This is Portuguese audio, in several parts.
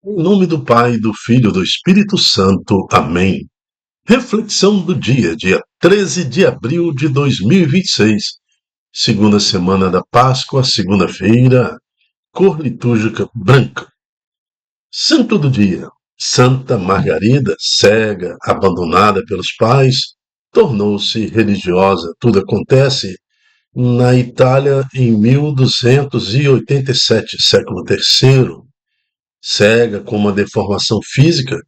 Em nome do Pai, do Filho e do Espírito Santo. Amém. Reflexão do dia 13 de abril de 2026. Segunda semana da Páscoa, segunda-feira, cor litúrgica branca. Santo do dia. Santa Margarida, cega, abandonada pelos pais, tornou-se religiosa. Tudo acontece na Itália em 1287, século terceiro. Cega, com uma deformação física,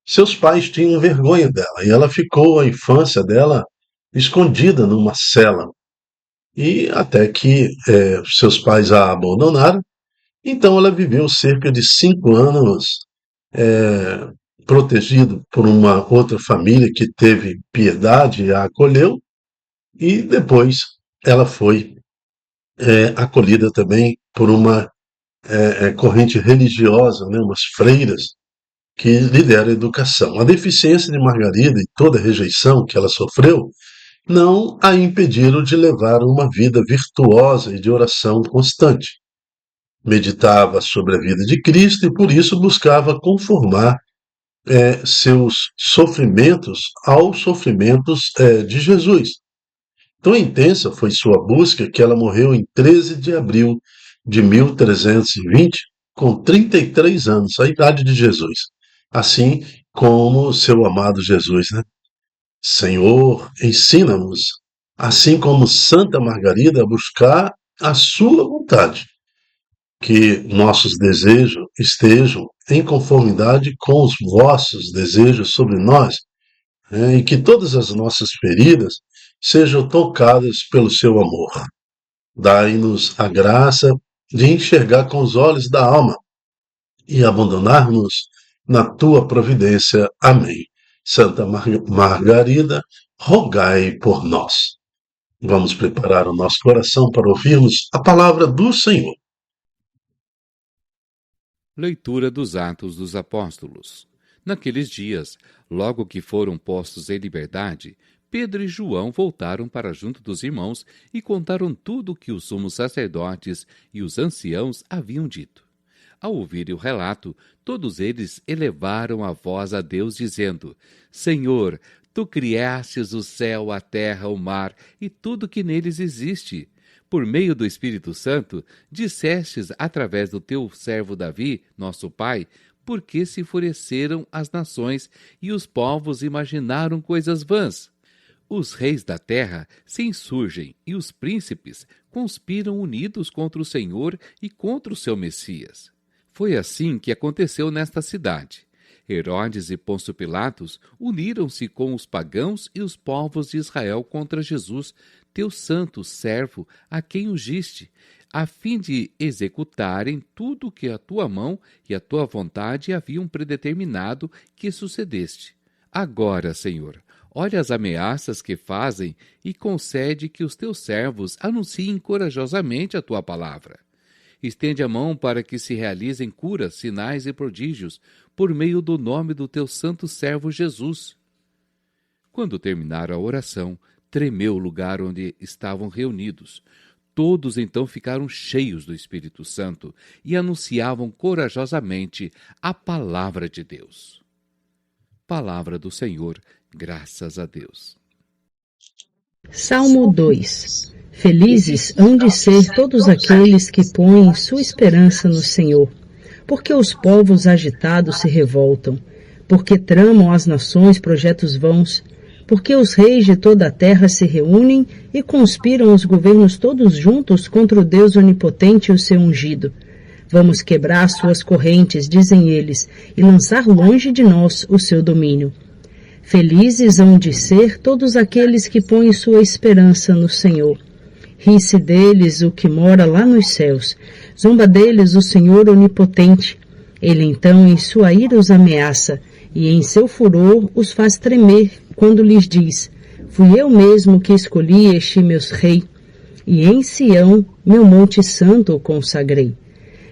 seus pais tinham vergonha dela e ela ficou a infância dela escondida numa cela. E até que seus pais a abandonaram, então ela viveu cerca de 5 anos eh, protegida por uma outra família que teve piedade e a acolheu, e depois ela foi acolhida também por uma corrente religiosa, né, umas freiras que lidera a educação. A deficiência de Margarida e toda a rejeição que ela sofreu não a impediram de levar uma vida virtuosa e de oração constante. Meditava sobre a vida de Cristo e por isso buscava conformar seus sofrimentos aos sofrimentos de Jesus. Tão intensa foi sua busca que ela morreu em 13 de abril de 1320, com 33 anos, a idade de Jesus. Assim como seu amado Jesus, né? Senhor, ensina-nos, assim como Santa Margarida, a buscar a sua vontade, que nossos desejos estejam em conformidade com os vossos desejos sobre nós, né? E que todas as nossas feridas sejam tocadas pelo seu amor. Dai-nos a graça de enxergar com os olhos da alma e abandonar-nos na tua providência. Amém. Santa Margarida, rogai por nós. Vamos preparar o nosso coração para ouvirmos a palavra do Senhor. Leitura dos Atos dos Apóstolos. Naqueles dias, logo que foram postos em liberdade, Pedro e João voltaram para junto dos irmãos e contaram tudo o que os sumos sacerdotes e os anciãos haviam dito. Ao ouvirem o relato, todos eles elevaram a voz a Deus, dizendo: Senhor, tu criastes o céu, a terra, o mar e tudo que neles existe. Por meio do Espírito Santo, dissestes através do teu servo Davi, nosso pai, por que se enfureceram as nações e os povos imaginaram coisas vãs. Os reis da terra se insurgem e os príncipes conspiram unidos contra o Senhor e contra o seu Messias. Foi assim que aconteceu nesta cidade. Herodes e Pôncio Pilatos uniram-se com os pagãos e os povos de Israel contra Jesus, teu santo servo, a quem ungiste, a fim de executarem tudo o que a tua mão e a tua vontade haviam predeterminado que sucedeste. Agora, Senhor, olha as ameaças que fazem e concede que os teus servos anunciem corajosamente a tua palavra. Estende a mão para que se realizem curas, sinais e prodígios, por meio do nome do teu santo servo Jesus. Quando terminaram a oração, tremeu o lugar onde estavam reunidos. Todos então ficaram cheios do Espírito Santo e anunciavam corajosamente a palavra de Deus. Palavra do Senhor, graças a Deus. Salmo 2. Felizes hão de ser todos aqueles que põem sua esperança no Senhor, porque os povos agitados se revoltam, porque tramam as nações projetos vãos, porque os reis de toda a terra se reúnem e conspiram os governos todos juntos contra o Deus onipotente e o seu ungido. Vamos quebrar suas correntes, dizem eles, e lançar longe de nós o seu domínio. Felizes hão de ser todos aqueles que põem sua esperança no Senhor. Ri-se deles o que mora lá nos céus, zomba deles o Senhor onipotente. Ele então em sua ira os ameaça, e em seu furor os faz tremer, quando lhes diz: fui eu mesmo que escolhi este meu rei, e em Sião, meu monte santo, o consagrei.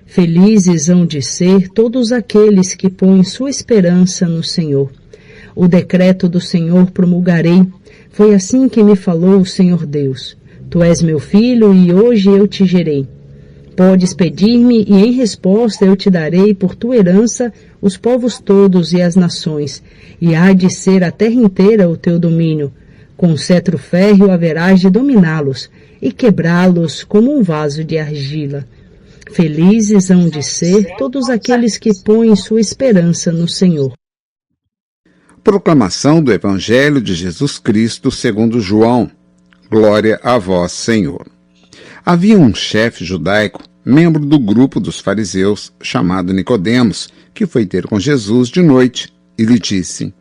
Felizes hão de ser todos aqueles que põem sua esperança no Senhor. O decreto do Senhor promulgarei, foi assim que me falou o Senhor Deus. Tu és meu filho e hoje eu te gerei. Podes pedir-me, e em resposta eu te darei por tua herança os povos todos e as nações, e há de ser a terra inteira o teu domínio. Com cetro férreo haverás de dominá-los, e quebrá-los como um vaso de argila. Felizes hão de ser todos aqueles que põem sua esperança no Senhor. Proclamação do Evangelho de Jesus Cristo segundo João. Glória a vós, Senhor. Havia um chefe judaico, membro do grupo dos fariseus, chamado Nicodemos, que foi ter com Jesus de noite e lhe disse: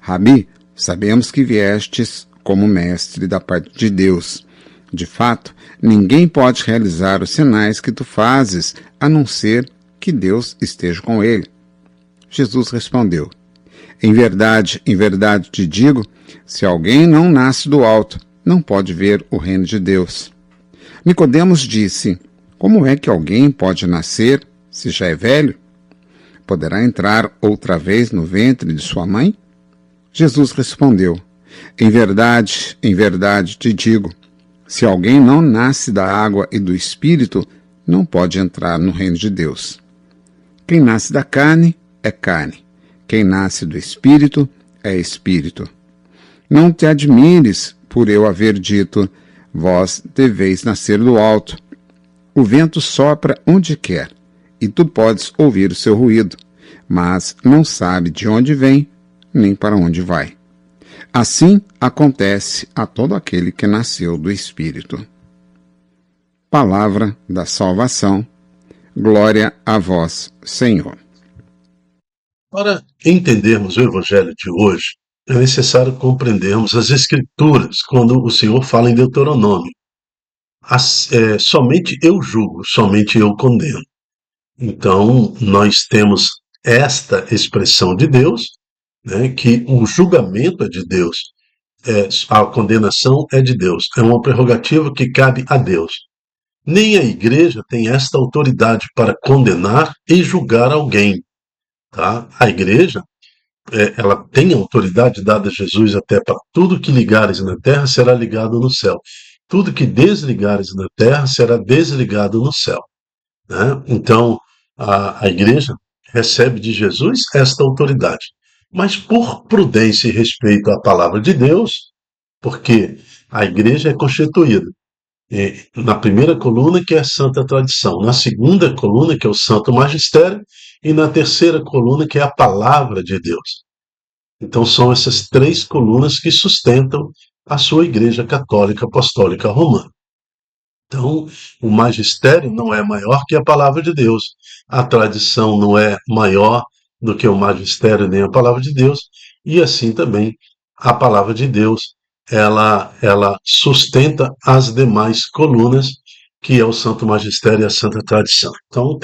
Rabi, sabemos que viestes como mestre da parte de Deus. De fato, ninguém pode realizar os sinais que tu fazes, a não ser que Deus esteja com ele. Jesus respondeu: em verdade te digo, se alguém não nasce do alto, não pode ver o reino de Deus. Nicodemos disse: como é que alguém pode nascer se já é velho? Poderá entrar outra vez no ventre de sua mãe? Jesus respondeu: em verdade te digo, se alguém não nasce da água e do Espírito, não pode entrar no reino de Deus. Quem nasce da carne é carne, quem nasce do Espírito é Espírito. Não te admires por eu haver dito: vós deveis nascer do alto. O vento sopra onde quer, e tu podes ouvir o seu ruído, mas não sabe de onde vem, nem para onde vai. Assim acontece a todo aquele que nasceu do Espírito. Palavra da salvação. Glória a vós, Senhor. Para entendermos o Evangelho de hoje, é necessário compreendermos as Escrituras, quando o Senhor fala em Deuteronômio. Somente eu julgo, somente eu condeno. Então, nós temos esta expressão de Deus, né, que o julgamento é de Deus, a condenação é de Deus, é uma prerrogativa que cabe a Deus. Nem a igreja tem esta autoridade para condenar e julgar alguém. Tá? A igreja, ela tem autoridade dada a Jesus até para tudo que ligares na terra será ligado no céu. Tudo que desligares na terra será desligado no céu. Né? Então, a igreja recebe de Jesus esta autoridade. Mas por prudência e respeito à palavra de Deus, porque a igreja é constituída na primeira coluna, que é a Santa Tradição, na segunda coluna, que é o Santo Magistério, e na terceira coluna, que é a Palavra de Deus. Então são essas três colunas que sustentam a sua Igreja Católica Apostólica Romana. Então, o magistério não é maior que a palavra de Deus. A tradição não é maior do que o magistério nem a palavra de Deus. E assim também a palavra de Deus, ela sustenta as demais colunas, que é o Santo Magistério e a Santa Tradição. Então,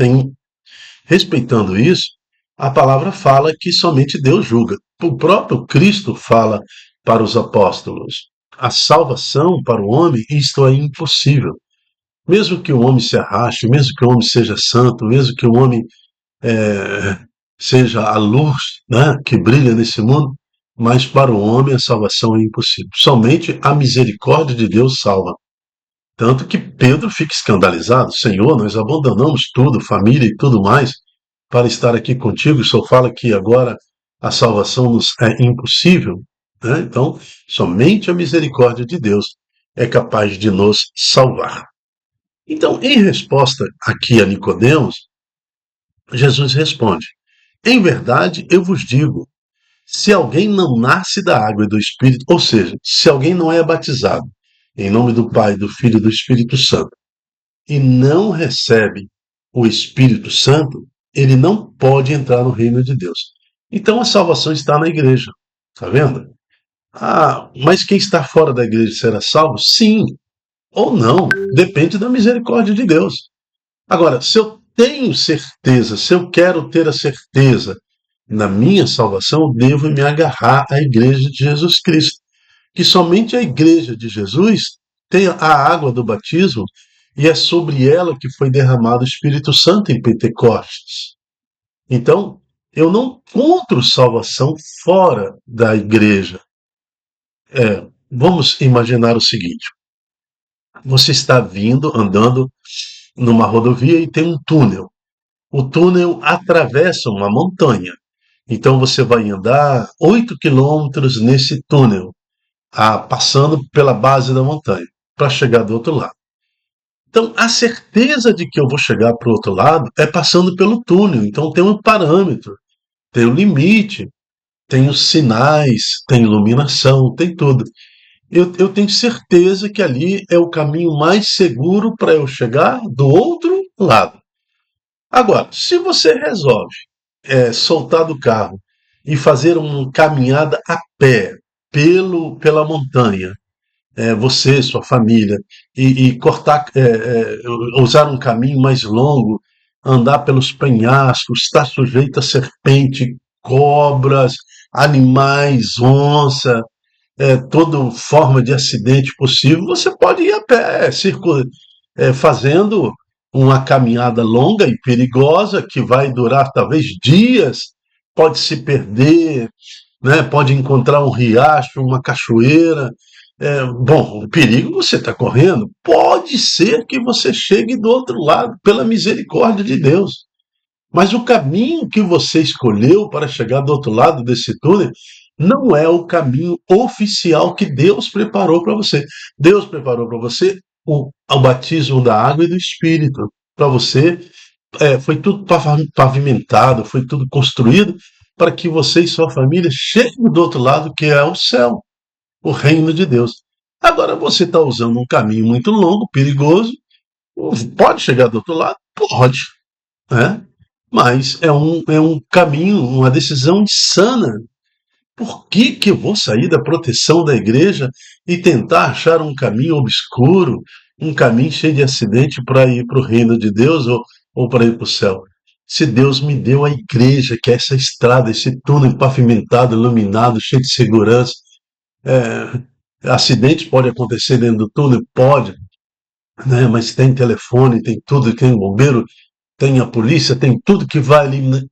respeitando isso, a palavra fala que somente Deus julga. O próprio Cristo fala para os apóstolos: a salvação para o homem, isto é impossível. Mesmo que o homem se arraste, mesmo que o homem seja santo, mesmo que o homem seja a luz, né, que brilha nesse mundo, mas para o homem a salvação é impossível. Somente a misericórdia de Deus salva. Tanto que Pedro fica escandalizado: Senhor, nós abandonamos tudo, família e tudo mais, para estar aqui contigo, e só fala que agora a salvação nos é impossível. Né? Então, somente a misericórdia de Deus é capaz de nos salvar. Então, em resposta aqui a Nicodemos, Jesus responde: em verdade eu vos digo, se alguém não nasce da água e do Espírito, ou seja, se alguém não é batizado em nome do Pai, do Filho e do Espírito Santo, e não recebe o Espírito Santo, ele não pode entrar no reino de Deus. Então a salvação está na igreja. Está vendo? Mas quem está fora da igreja será salvo? Sim, ou não, depende da misericórdia de Deus. Agora, se eu tenho certeza, se eu quero ter a certeza na minha salvação, eu devo me agarrar à igreja de Jesus Cristo, que somente a igreja de Jesus tem a água do batismo, e é sobre ela que foi derramado o Espírito Santo em Pentecostes. Então, eu não encontro salvação fora da igreja. Vamos imaginar o seguinte: você está andando numa rodovia e tem um túnel. O túnel atravessa uma montanha. Então você vai andar 8 quilômetros nesse túnel, passando pela base da montanha, para chegar do outro lado. Então, a certeza de que eu vou chegar para o outro lado é passando pelo túnel. Então, tem um parâmetro, tem o limite, tem os sinais, tem iluminação, tem tudo. Eu tenho certeza que ali é o caminho mais seguro para eu chegar do outro lado. Agora, se você resolve soltar do carro e fazer uma caminhada a pé pela montanha, você, sua família, e cortar, usar um caminho mais longo, andar pelos penhascos, estar sujeito a serpente, cobras, animais, onça, toda forma de acidente possível, você pode ir a pé, fazendo uma caminhada longa e perigosa que vai durar talvez dias, pode se perder, né? Pode encontrar um riacho, uma cachoeira. Bom, o perigo você está correndo, pode ser que você chegue do outro lado, pela misericórdia de Deus. Mas o caminho que você escolheu para chegar do outro lado desse túnel não é o caminho oficial que Deus preparou para você. Deus preparou para você o batismo da água e do Espírito. Para você, foi tudo pavimentado, foi tudo construído para que você e sua família cheguem do outro lado, que é o céu, o reino de Deus. Agora você está usando um caminho muito longo, perigoso. Pode chegar do outro lado? Pode, né? Mas é um caminho, uma decisão insana. Por que eu vou sair da proteção da igreja e tentar achar um caminho obscuro, um caminho cheio de acidente para ir para o reino de Deus ou para ir para o céu? Se Deus me deu a igreja, que é essa estrada, esse túnel pavimentado, iluminado, cheio de segurança, acidente pode acontecer dentro do túnel? Pode, né? Mas tem telefone, tem tudo, tem bombeiro, tem a polícia, tem tudo que vai ali, né?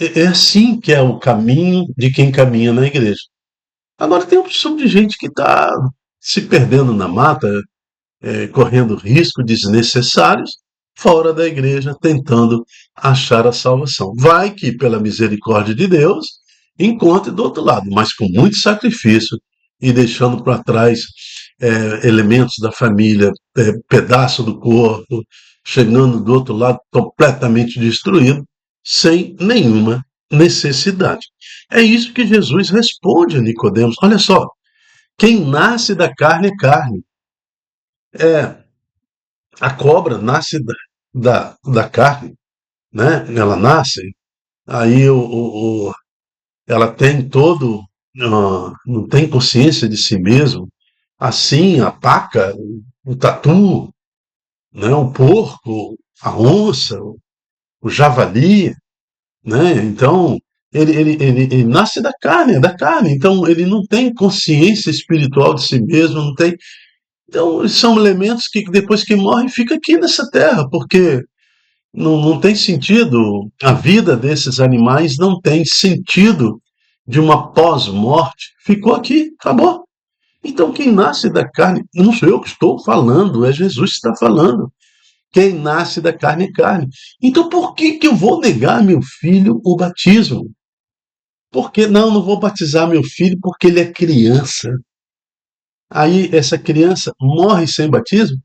É assim que é o caminho de quem caminha na igreja. Agora tem uma opção de gente que está se perdendo na mata, correndo riscos desnecessários, fora da igreja, tentando achar a salvação. Vai que, pela misericórdia de Deus, encontre do outro lado, mas com muito sacrifício e deixando para trás elementos da família, pedaço do corpo, chegando do outro lado completamente destruído, sem nenhuma necessidade. É isso que Jesus responde a Nicodemos. Olha só, quem nasce da carne é carne. É, a cobra nasce da carne, né? Ela nasce, aí ela tem todo, não tem consciência de si mesmo. Assim, a paca, o tatu, né? O porco, a onça, o javali, né? Então, ele nasce da carne, é da carne. Então, ele não tem consciência espiritual de si mesmo, não tem. Então, são elementos que depois que morrem fica aqui nessa terra, porque não tem sentido. A vida desses animais não tem sentido de uma pós-morte. Ficou aqui, acabou. Então, quem nasce da carne, não sou eu que estou falando, é Jesus que está falando. Quem nasce da carne é carne. Então, por que eu vou negar meu filho o batismo? Porque não vou batizar meu filho porque ele é criança. Aí essa criança morre sem batismo?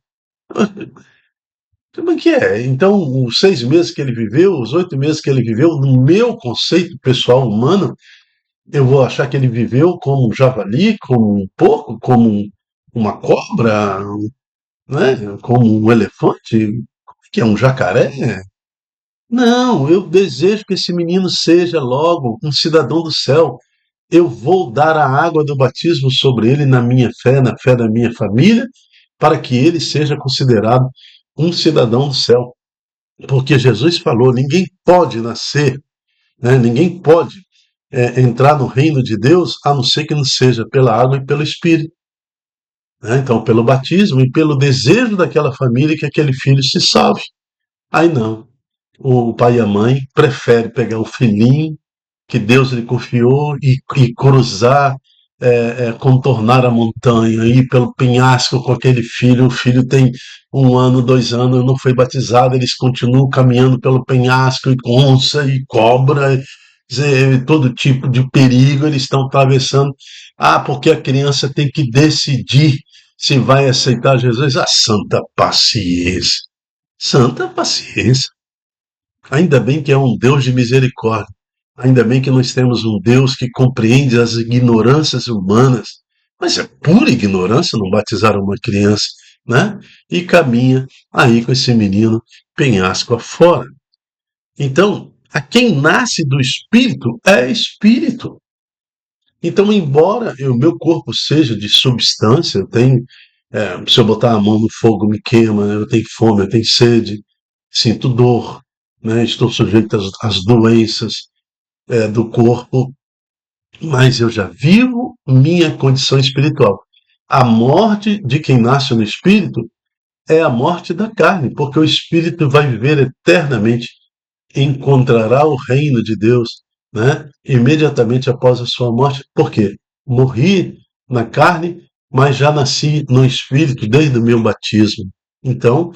Como é que é? Então, os 6 meses que ele viveu, os 8 meses que ele viveu, no meu conceito pessoal humano, eu vou achar que ele viveu como um javali, como um porco, como uma cobra, né? Como um elefante, que é um jacaré? Não, eu desejo que esse menino seja logo um cidadão do céu. Eu vou dar a água do batismo sobre ele na minha fé, na fé da minha família, para que ele seja considerado um cidadão do céu. Porque Jesus falou: ninguém pode nascer, né? Ninguém pode entrar no reino de Deus a não ser que não seja pela água e pelo Espírito. Né? Então, pelo batismo e pelo desejo daquela família que aquele filho se salve. Aí não. O pai e a mãe preferem pegar o filhinho que Deus lhe confiou e cruzar contornar a montanha, ir pelo penhasco com aquele filho. O filho tem 1 ano, 2 anos, não foi batizado, eles continuam caminhando pelo penhasco, e com onça e cobra, todo tipo de perigo eles estão atravessando. Porque a criança tem que decidir se vai aceitar Jesus. Santa paciência! Santa paciência! Ainda bem que é um Deus de misericórdia. Ainda bem que nós temos um Deus que compreende as ignorâncias humanas. Mas é pura ignorância não batizar uma criança, né? E caminha aí com esse menino penhasco afora. Então, a quem nasce do Espírito é Espírito. Então, embora o meu corpo seja de substância, se eu botar a mão no fogo me queima, eu tenho fome, eu tenho sede, sinto dor, né? Estou sujeito às doenças do corpo, mas eu já vivo minha condição espiritual. A morte de quem nasce no Espírito é a morte da carne, porque o Espírito vai viver eternamente, encontrará o reino de Deus, né? Imediatamente após a sua morte. Por quê? Morri na carne, mas já nasci no Espírito desde o meu batismo. Então,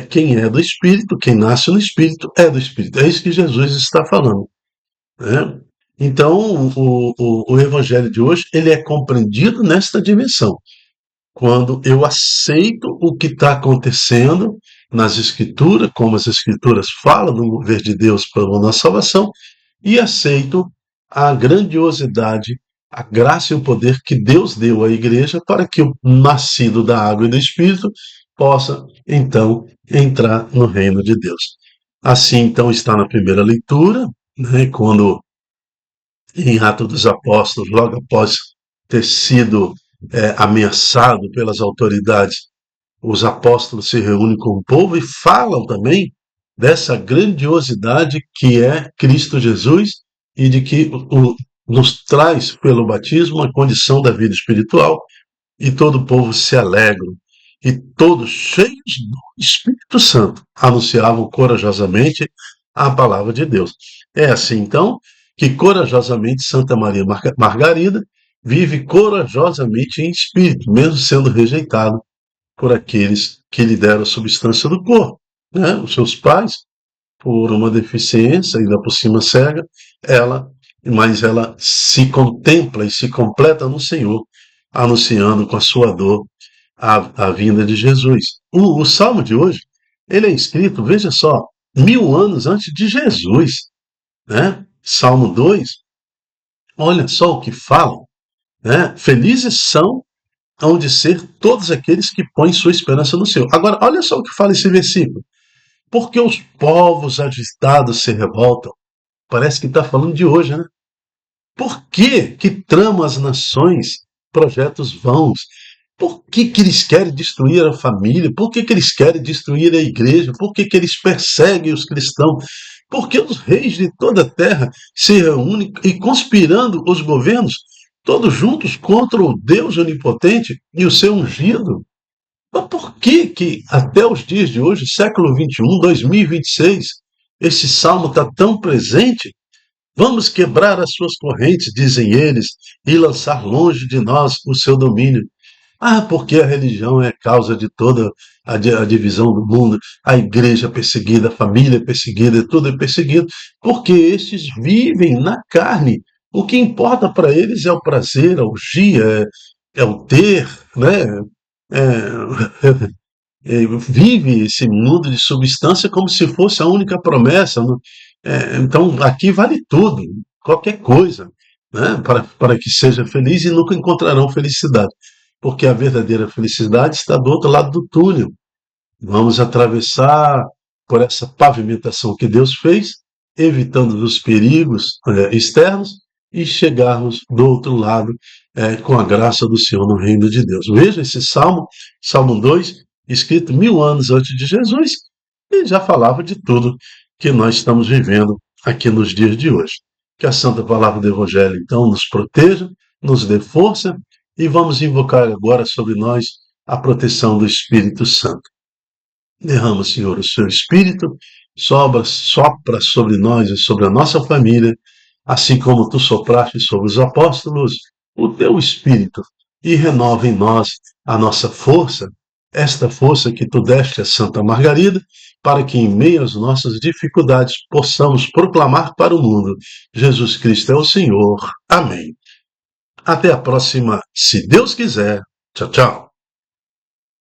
quem é do Espírito, quem nasce no Espírito, é do Espírito. É isso que Jesus está falando, né? Então, o Evangelho de hoje ele é compreendido nesta dimensão. Quando eu aceito o que está acontecendo nas Escrituras, como as Escrituras falam do mover de Deus para a nossa salvação, e aceito a grandiosidade, a graça e o poder que Deus deu à igreja para que o nascido da água e do Espírito possa, então, entrar no reino de Deus. Assim, então, está na primeira leitura, né, quando em Atos dos Apóstolos, logo após ter sido ameaçado pelas autoridades, os apóstolos se reúnem com o povo e falam também dessa grandiosidade que é Cristo Jesus e de que nos traz pelo batismo a condição da vida espiritual, e todo o povo se alegra. E todos, cheios do Espírito Santo, anunciavam corajosamente a palavra de Deus. É assim, então, que corajosamente Santa Maria Margarida vive corajosamente em espírito, mesmo sendo rejeitado por aqueles que lhe deram a substância do corpo, né? Os seus pais, por uma deficiência, ainda por cima cega, mas ela se contempla e se completa no Senhor, anunciando com a sua dor a vinda de Jesus. O Salmo de hoje, ele é escrito, veja só, 1000 anos antes de Jesus, né? Salmo 2, olha só o que falam, né? Felizes são hão de ser todos aqueles que põem sua esperança no Senhor. Agora, olha só o que fala esse versículo. Porque os povos agitados se revoltam. Parece que está falando de hoje, né? Por que tramam as nações projetos vãos? Por que eles querem destruir a família? Por que eles querem destruir a igreja? Por que eles perseguem os cristãos? Porque os reis de toda a terra se reúnem e conspirando os governos, todos juntos contra o Deus onipotente e o seu ungido. Mas por que até os dias de hoje, século XXI, 2026, esse salmo está tão presente? Vamos quebrar as suas correntes, dizem eles, e lançar longe de nós o seu domínio. Porque a religião é causa de toda a divisão do mundo, a igreja perseguida, a família perseguida, tudo é perseguido, porque estes vivem na carne. O que importa para eles é o prazer, a orgia, é o ter, né? Vive esse mundo de substância como se fosse a única promessa. Então, aqui vale tudo, qualquer coisa, né? Para que seja feliz, e nunca encontrarão felicidade, porque a verdadeira felicidade está do outro lado do túnel. Vamos atravessar por essa pavimentação que Deus fez, evitando os perigos externos, e chegarmos do outro lado com a graça do Senhor no reino de Deus. Veja esse Salmo, Salmo 2, escrito 1000 anos antes de Jesus, e já falava de tudo que nós estamos vivendo aqui nos dias de hoje. Que a Santa Palavra do Evangelho, então, nos proteja, nos dê força, e vamos invocar agora sobre nós a proteção do Espírito Santo. Derrama, Senhor, o seu Espírito, sopra sobre nós e sobre a nossa família, assim como tu sopraste sobre os apóstolos, o teu Espírito e renova em nós a nossa força, esta força que tu deste a Santa Margarida, para que em meio às nossas dificuldades possamos proclamar para o mundo: Jesus Cristo é o Senhor. Amém. Até a próxima, se Deus quiser. Tchau, tchau.